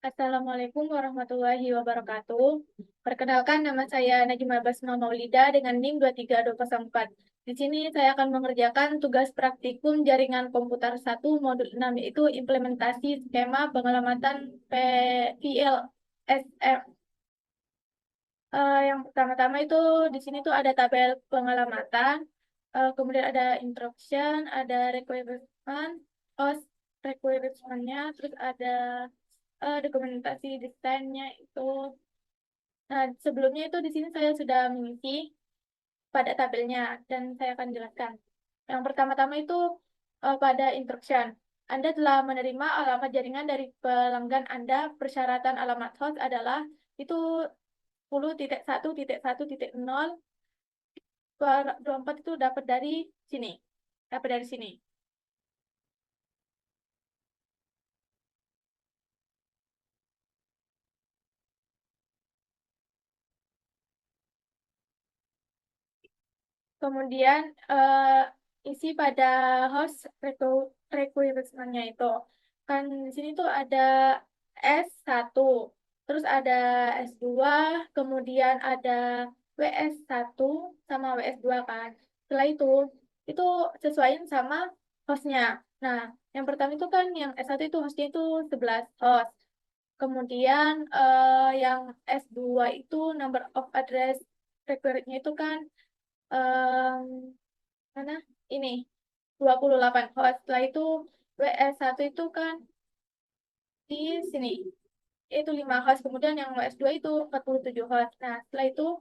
Assalamualaikum warahmatullahi wabarakatuh. Perkenalkan, nama saya Najma Basma Maulida dengan NIM 23204. Di sini saya akan mengerjakan tugas praktikum jaringan komputer 1 modul 6, yaitu implementasi skema pengelamatan PLSM. Yang pertama-tama itu di sini tuh ada tabel pengelamatan, kemudian ada instruction, ada requirement, host requirement-nya, terus ada dokumentasi desainnya itu. Nah, sebelumnya itu di sini saya sudah mengisi pada tabelnya dan saya akan jelaskan. Yang pertama-tama itu pada instruction. Anda telah menerima alamat jaringan dari pelanggan Anda. Persyaratan alamat host adalah itu 10.1.1.0 per 24 itu dapat dari sini. Dapat dari sini. Kemudian isi pada host requirement-nya itu. Kan di sini tuh ada S1, terus ada S2, kemudian ada WS1 sama WS2 kan. Setelah itu sesuaiin sama hostnya. Nah, yang pertama itu kan yang S1 itu hostnya itu 11 host. Kemudian yang S2 itu number of address required-nya itu kan em, mana ini 28 host. Setelah itu WS1 itu kan di sini itu 5 host, kemudian yang WS2 itu 47 host. Nah, setelah itu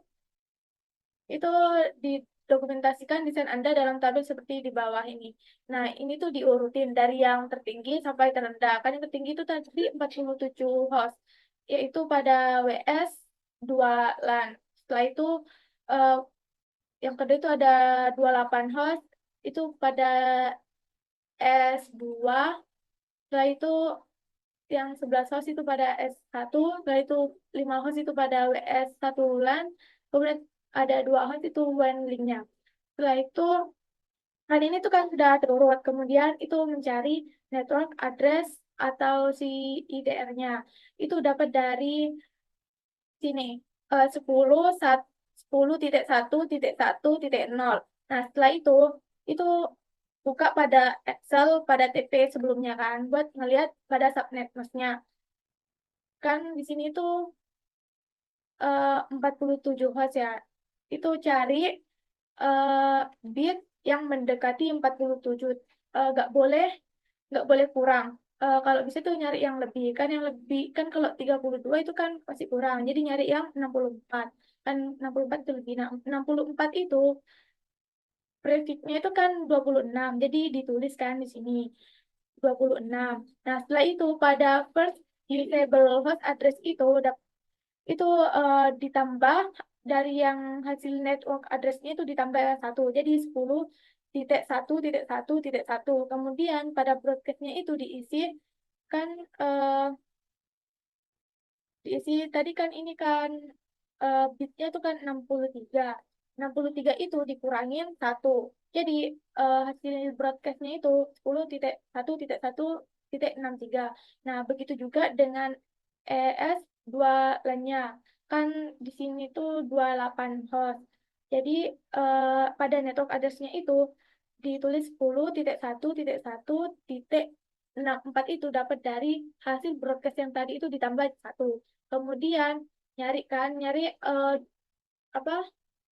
didokumentasikan desain Anda dalam tabel seperti di bawah ini. Nah, ini tuh diurutin dari yang tertinggi sampai terendah. Kan yang tertinggi itu tadi 47 host, yaitu pada WS 2 LAN. Setelah itu eh, yang kedua itu ada 28 host, itu pada S2. Setelah itu yang 11 host itu pada S1. Setelah itu 5 host itu pada WS1 LAN. Kemudian ada 2 host itu WAN link-nya. Setelah itu, kan ini tuh kan sudah terurut. Kemudian itu mencari network address atau si IDR-nya. Itu dapat dari sini. 10.1.1.0. Nah, setelah itu buka pada Excel, pada TP sebelumnya kan, buat ngelihat pada subnet masnya. Kan di sini tuh 47 host ya. Itu cari bit yang mendekati 47. Nggak boleh, kurang. Kalau bisa tuh nyari yang lebih. Kan yang lebih, kan kalau 32 itu kan pasti kurang. Jadi nyari yang 64. Kan 64 itu lebih. Nah, 64 itu prefixnya itu kan 26. Jadi dituliskan di sini 26. Nah, setelah itu pada first usable host address itu ditambah dari yang hasil network address-nya itu ditambah satu. Jadi 10.1.1.1. Kemudian pada broadcast-nya itu kan eh, diisi tadi kan ini kan bitnya itu kan 63. 63 itu dikurangin satu. Jadi hasil broadcast-nya itu 10.1.1.63. Nah, begitu juga dengan ES2 lainnya. Kan di sini tuh 28 host. Jadi pada network address-nya itu ditulis 10.1.1.64 itu dapat dari hasil broadcast yang tadi itu ditambah satu. Kemudian nyari apa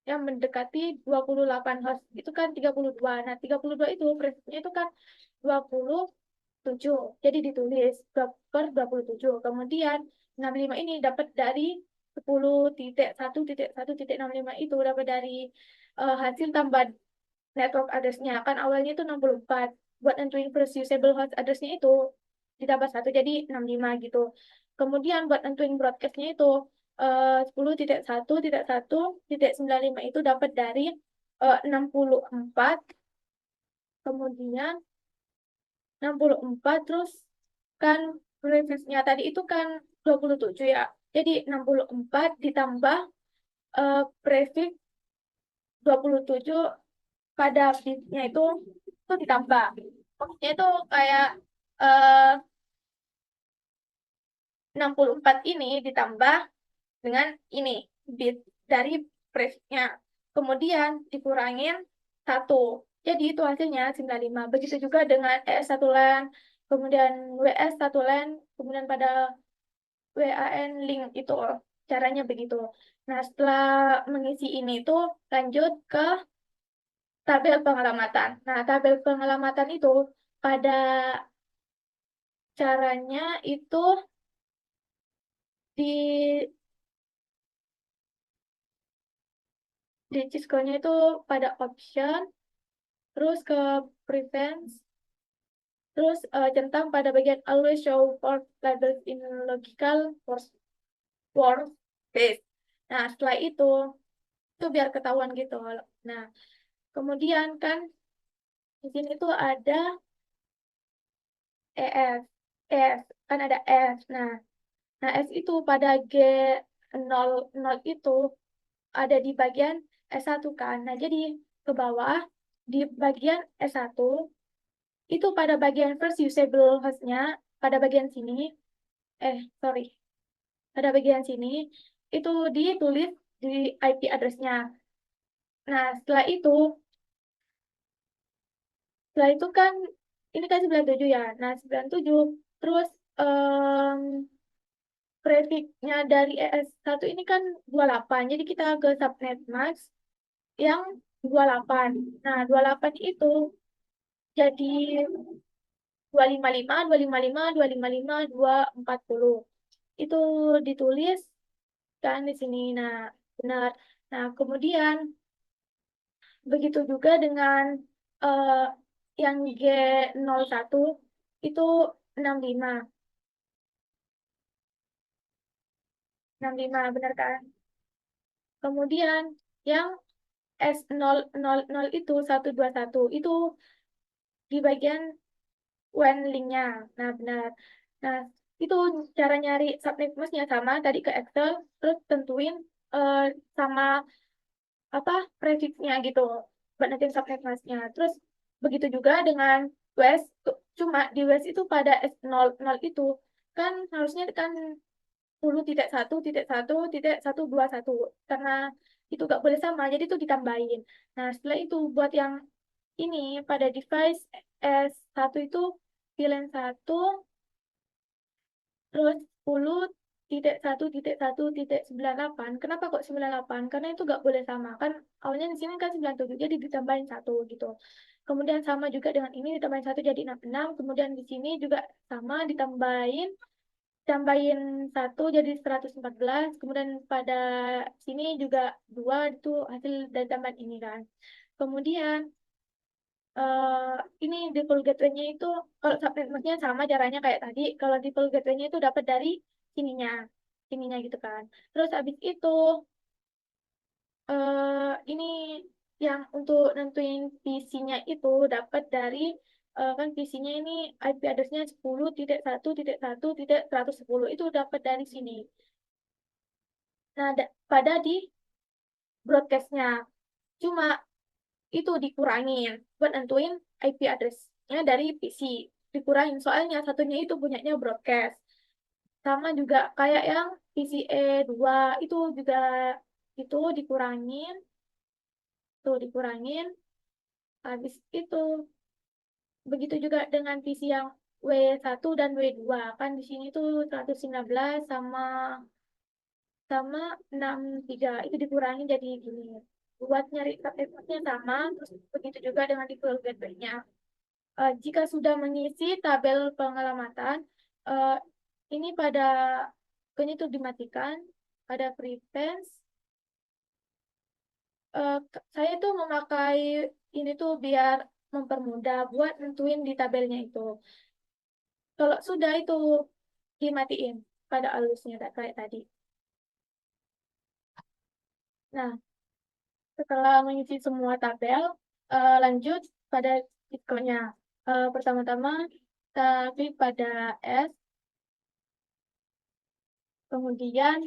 yang mendekati 28 host itu kan 32. Nah, 32 itu presetnya itu kan 27. Jadi ditulis per 27. Kemudian 65 ini dapat dari 10.1.1.65 itu dapat dari hasil tambah network address-nya. Kan awalnya itu 64. Buat nentuin first usable host address-nya itu ditambah satu jadi 65 gitu. Kemudian buat nentuin broadcast-nya itu 10.1.1.95 itu dapat dari 64. Kemudian 64 terus kan prefix-nya tadi itu kan 27 ya. Jadi 64 ditambah prefix 27 pada bitnya itu ditambah. Maksudnya itu kayak eh 64 ini ditambah dengan ini bit dari prefixnya. Kemudian dikurangin satu. Jadi itu hasilnya 95. Begitu juga dengan ES1 len, kemudian WS1 len, kemudian pada WAN link itu caranya begitu. Nah, setelah mengisi ini tuh lanjut ke tabel pengelamatan. Nah, tabel pengelamatan itu pada caranya itu di Cisco-nya itu pada option, terus ke prevents, terus centang pada bagian always show for labels in logical workspace. Nah, setelah itu biar ketahuan gitu. Nah, kemudian kan di sini tuh ada EF, EF, kan ada F. Nah, F itu pada G00 itu ada di bagian S1 kan. Nah, jadi ke bawah di bagian S1 itu pada bagian first usable hostnya, pada bagian sini, sorry, pada bagian sini itu ditulis di IP address-nya. Nah, setelah itu kan ini kan 97 ya. Nah, 97 terus em, prefix-nya dari ES1 ini kan 28. Jadi kita ke subnet mask yang 28. Nah, 28 itu jadi 255, 255, 255, 240. Itu ditulis kan di sini. Nah, benar. Nah, kemudian begitu juga dengan eh, yang G01 itu 65. 65 benar kan? Kemudian yang S000 itu 121 itu di bagian WAN link-nya. Nah, benar. Nah, itu cara nyari subnetmasnya sama tadi ke Excel, terus tentuin eh, sama apa prefixnya gitu buat nanti subnetmasnya. Terus begitu juga dengan WES, cuma di WES itu pada S00 itu kan harusnya kan 10.1.1.121 karena itu gak boleh sama, jadi itu ditambahin. Nah, setelah itu buat yang ini pada device S1 itu pilihan satu terus 10.1.1.98. Kenapa kok 98? Karena itu nggak boleh sama. Kan awalnya di sini kan 97, jadi ditambahin satu gitu. Kemudian sama juga dengan ini ditambahin satu jadi 66. Kemudian di sini juga sama tambahin satu jadi 114. Kemudian pada sini juga dua itu hasil dari tambahan ini kan. Kemudian eh ini default gateway-nya itu kalau subnetnya sama caranya kayak tadi. Kalau default gateway-nya itu dapat dari sininya, sininya gitu kan. Terus habis itu ini yang untuk nentuin PC-nya itu dapat dari kan PC-nya ini IP address-nya 10.1.1.110 itu dapat dari sini. Nah, pada di broadcast-nya. Cuma itu dikurangin buat nentuin IP address-nya dari PC. Dikurangin soalnya satunya itu punyanya broadcast. Sama juga kayak yang PCE 2 itu juga itu dikurangin, tuh dikurangin. Habis itu begitu juga dengan PC yang W1 dan W2 kan di sini tuh 119 sama sama 63 itu dikurangin jadi gini. Buat nyari subnetnya sama, terus begitu juga dengan di full gateway-nya. Jika sudah mengisi tabel pengelamatan, eh, ini pada pokoknya itu dimatikan, pada preference. Saya tuh memakai ini tuh biar mempermudah buat nentuin di tabelnya itu. Kalau sudah itu dimatiin pada alusnya kayak tadi. Nah, setelah mengisi semua tabel, lanjut pada titiknya. Pertama-tama kita klik pada S, kemudian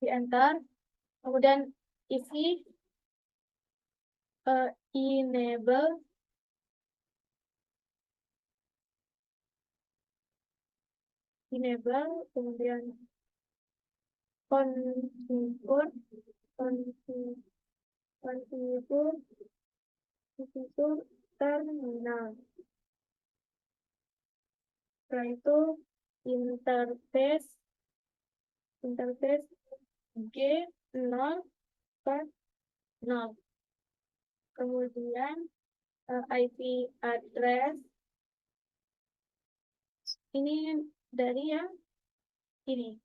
di enter, kemudian isi enable enable, kemudian configure, configure, configure, configure terminal. Setelah itu interface, interface G0 ke 0. Kemudian IP address ini dari yang ini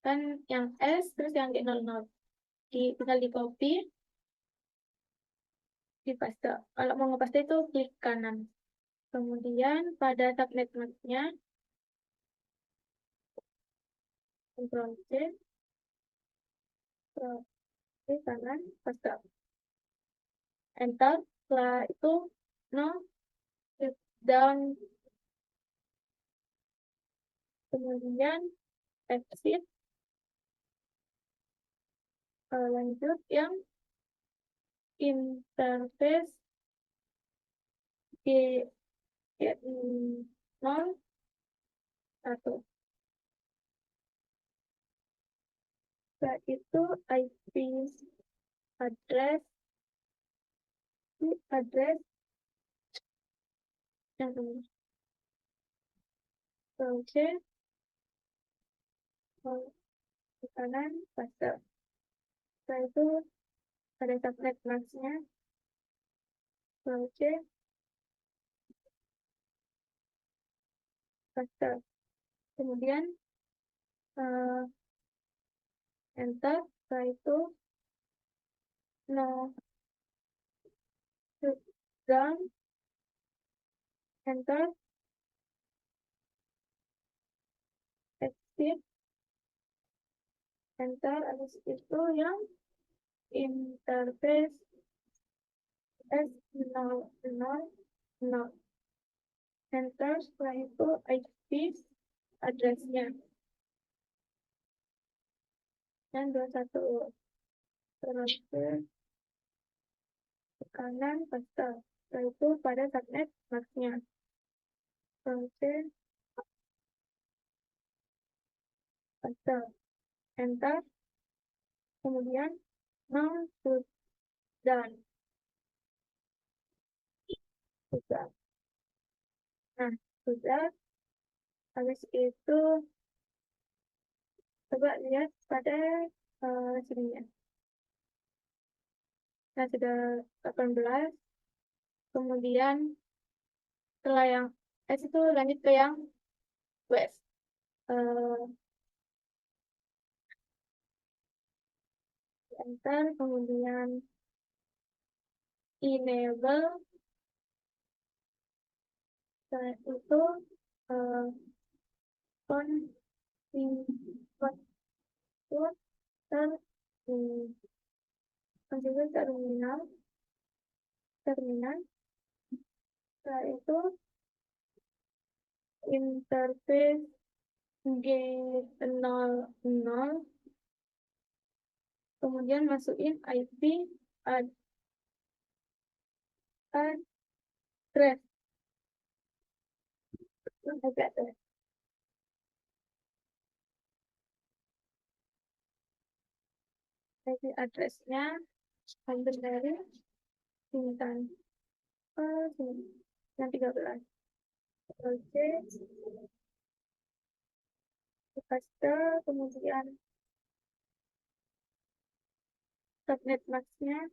kan yang S terus yang G00 tinggal di copy di paste. Kalau mau ngepaste itu klik kanan. Kemudian pada subnet masknya Ctrl C, Ctrl C kanan, paste, enter. Setelah itu no shift down, kemudian exit, lanjut yang interface G 0 1. Setelah itu IP address, address yang ini. Oke, ke kanan, paste. Setelah itu ada subnet masknya, oke, paste. Kemudian enter. Setelah itu no down, enter, exit, enter. Habis itu yang interface S000, enter. Setelah itu IP addressnya dan 21. Terus ke kanan, paste. Setelah itu pada subnet masknya, oke, paste, enter. Kemudian now sudah, sudah. Nah, sudah. Habis itu coba lihat pada sini ya. Nah, sudah 18. Kemudian setelah yang S itu lanjut ke yang West. Enter, kemudian enable. Setelah itu configure terminal, terminal. Setelah itu interface G00, kemudian masukin IP address, IP addressnya ambil dari Bintan sini yang 13. Oke, paste, kemudian subnet masknya,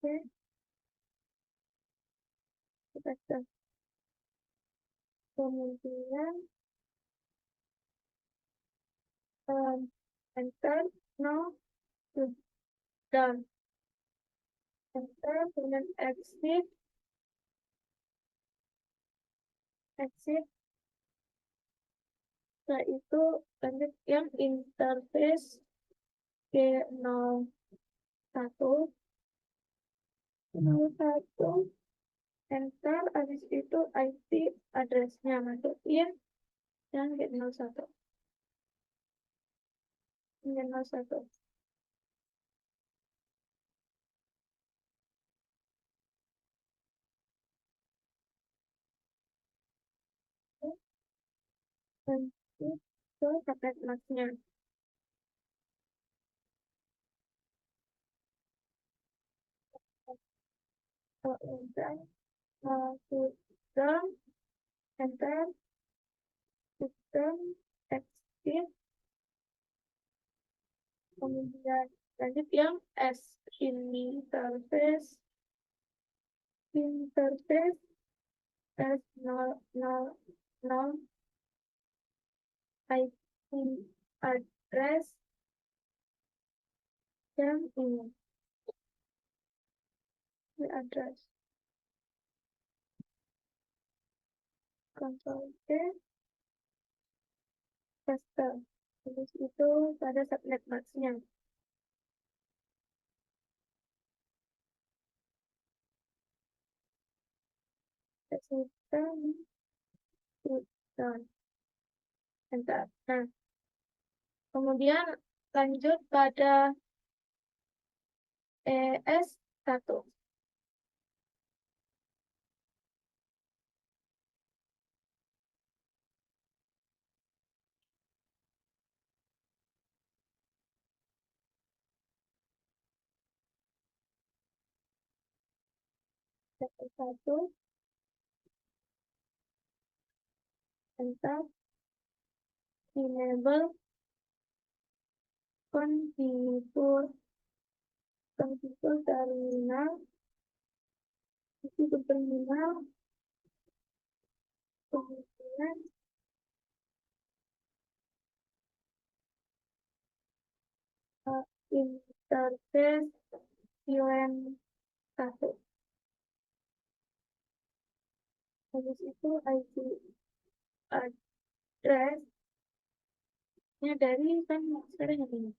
oke, paste. Kemudian enter, no, done, enter, kemudian exit, exit. Setelah itu lanjut yang interface G01, 01, enter. Habis itu IP addressnya masukin yang G01, G01. Lanjut ke subnet masknya. Kemudian masuk ke enter sistem exit, kemudian lanjut yang S ini interface S000 IP address yang ini address Ctrl C paste. Terus itu pada subnet masknya. Sistem dan enter. Nah, kemudian lanjut pada ES1. ES1 enter enable konfigur terminal, isi terminal, kemudian interface VLAN 1. Habis itu IP address-nya dari kan sekarang yang ini.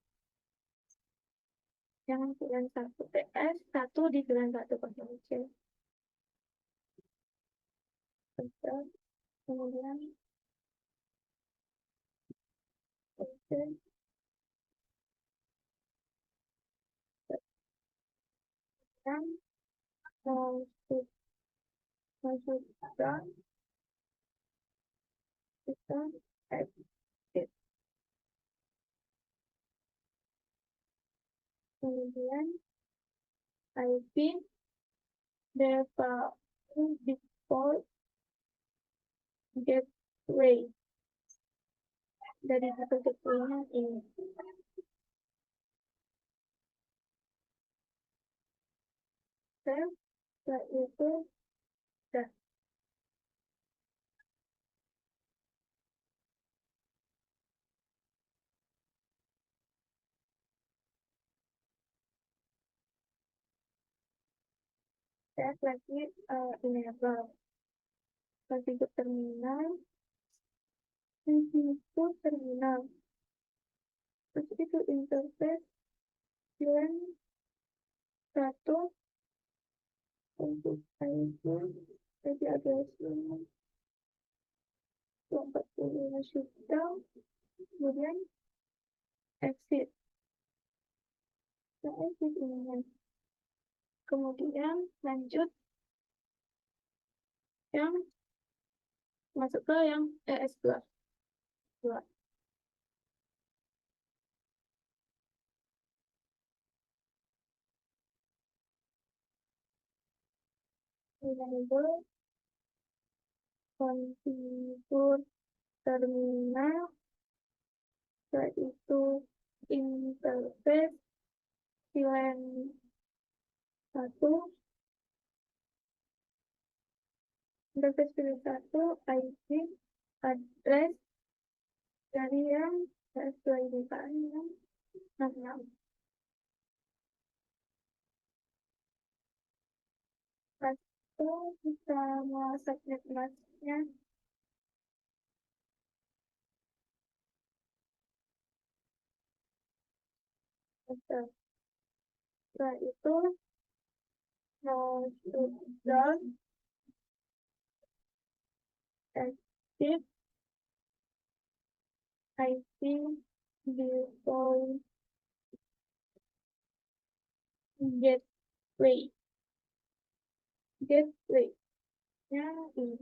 Yang VLAN 1 PS 1 di VLAN 1 Ctrl C. Kemudian dan masuk masukkan kita exit, kemudian IP default gateway dari satu gateway-nya ini. Setelah itu sudah saya lagi enable configure terminal, itu terminal, terus itu interface VLAN 1 untuk IP jadi address-nya 245 shutdown, kemudian exit. Nah, exit ini. Kemudian lanjut yang masuk ke yang ES2. Enable konfigur terminal, yaitu interface VLAN 1, interface VLAN 1 IP address dari yang S2 ini kan yang 66. Itu bisa subnet masknya. Setelah itu masuk dan exit IP default gateway nya ini.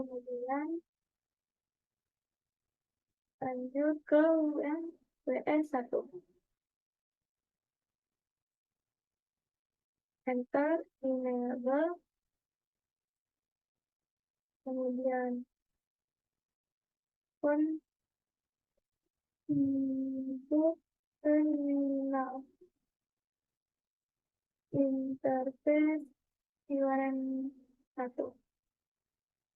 kemudian lanjut ke yang WS1. Enter, enable, kemudian untuk terminal interface URL 1.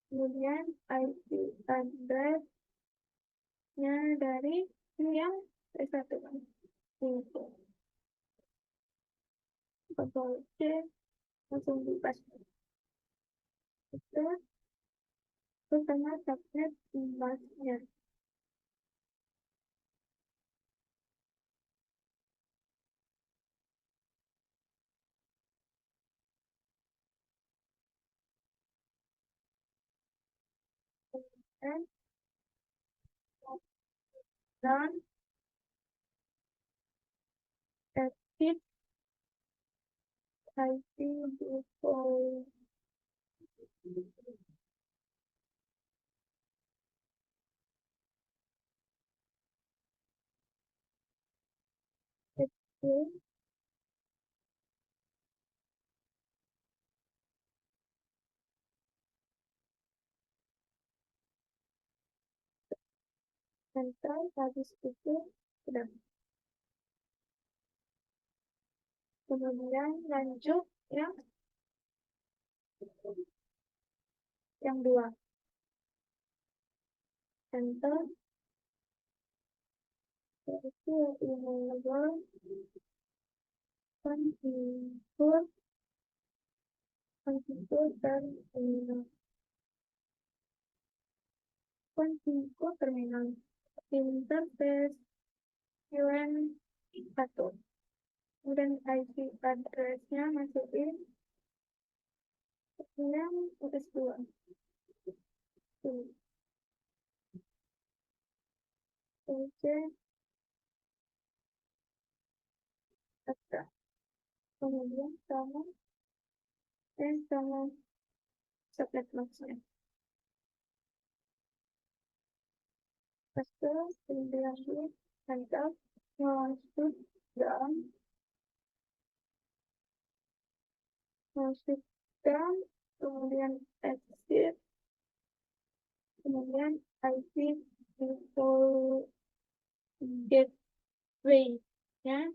Kemudian IP address-nya dari yang S1 kan. Info. Ctrl C, langsung dipas. Itu sama subnet masnya. Dan non edit IP default. Oke. Enter, habis itu sudah. Kemudian lanjut yang 2. Enter, itu enable, konfigur dan konfigur terminal interface UN1. Kemudian IP address-nya masukin yang US2. Oke, data. Kemudian sama subnet max-nya. Paste, kemudian enter, masuk dan kemudian exit, kemudian IP default gateway ya.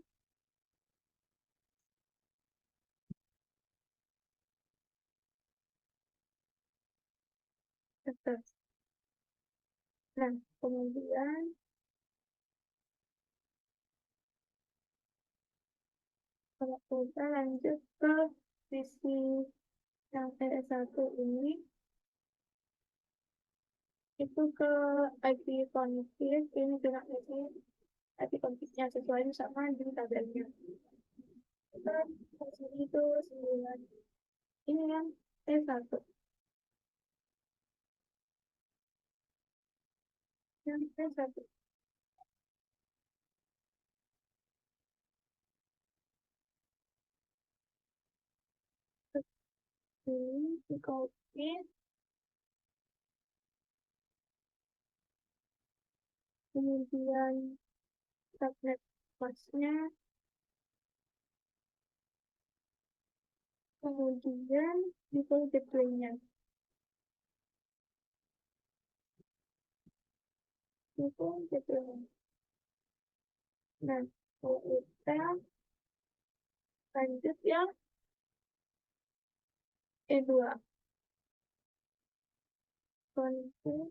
Terus. Nah, kemudian kalau kita lanjut ke sisi yang PS1 ini, itu ke IP config, ini juga isi IP config-nya sesuai sama di tabelnya. Kita sini itu 9. Ini yang E1. Yang E1. Ini di copy, kemudian subnet mask-nya, kemudian default gateway-nya. Default gateway. Nah, kita lanjut yang E2. Konfig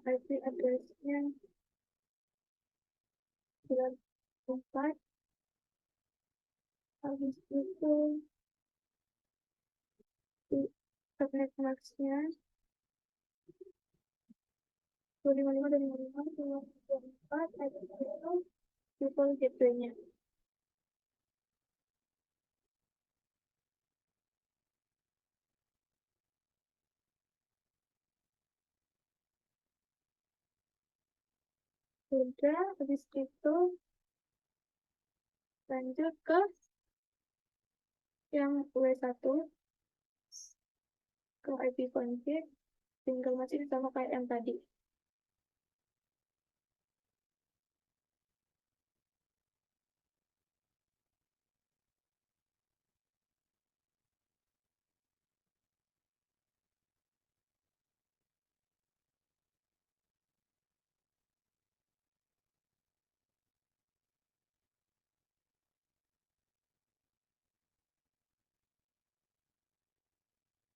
IP address-nya 4. Habis itu di subnet max-nya 255 dan 55, 254, habis itu default gateway-nya. Sudah, habis itu lanjut ke yang W1. Kalau IP config tinggal masukin sama kayak yang tadi.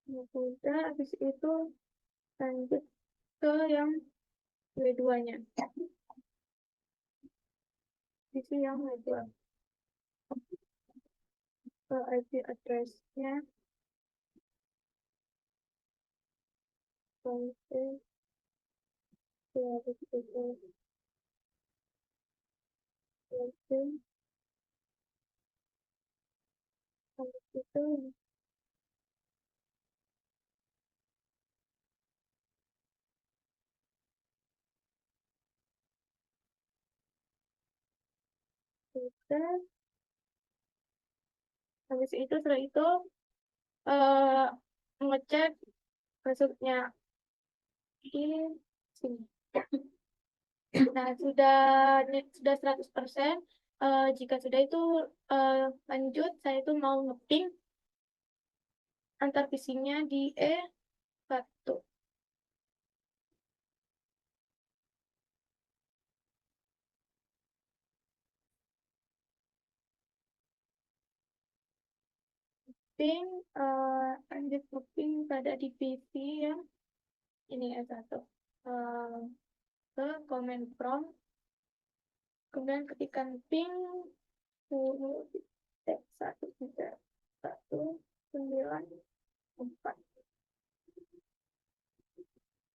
Nah, udah, habis itu lanjut ke yang W2-nya. Isi yang W2. Ke IP address-nya, config, habis itu login, habis itu udah. Habis itu setelah itu eh ngecek passwordnya di sini. Nah, sudah 100%. Jika sudah itu eh, lanjut, saya itu mau nge-ping antar visinya di E1. Ping, lanjut nge-ping pada divisi yang ini E1. Eh, ke command prompt, kemudian ketikkan ping 10.1.1.9.4.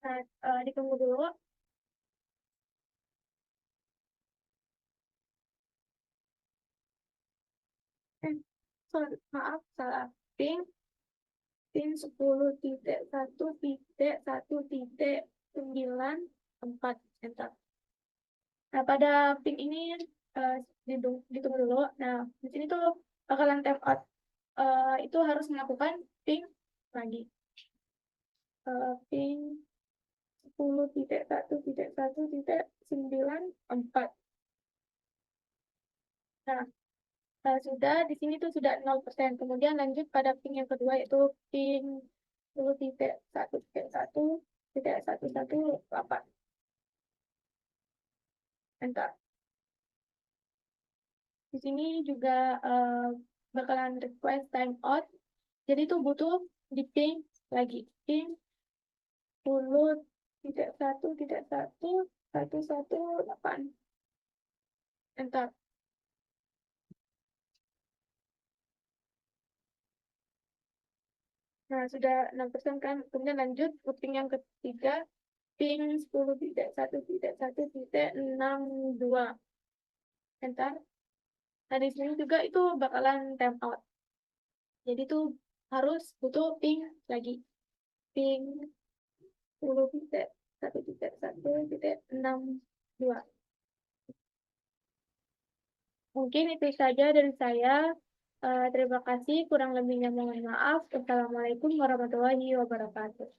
Nah, ditunggu dulu. Eh, maaf, salah. Ping, ping 10.1.1.9.4. Enter. Nah, pada ping ini eh, ditunggu dulu. Nah, di sini tuh bakalan tap out. Itu harus melakukan ping lagi. Ping 10.1.1.9.4. Nah, sudah di sini tuh sudah 0%. Kemudian lanjut pada ping yang kedua yaitu ping 10.1.1.1.8. Enter. Di sini juga bakalan request timeout. Jadi itu butuh di ping lagi. Ping 10.1.1.118. Enter. Nah, sudah 6% kan. Kemudian lanjut ke ping yang ketiga. Ping 10.1.1.62. Enter. Nah, di sini juga itu bakalan timeout. Jadi itu harus butuh ping lagi. Ping 10.1.1.62. Mungkin itu saja dari saya. Terima kasih. Kurang lebihnya mohon maaf. Wassalamualaikum warahmatullahi wabarakatuh.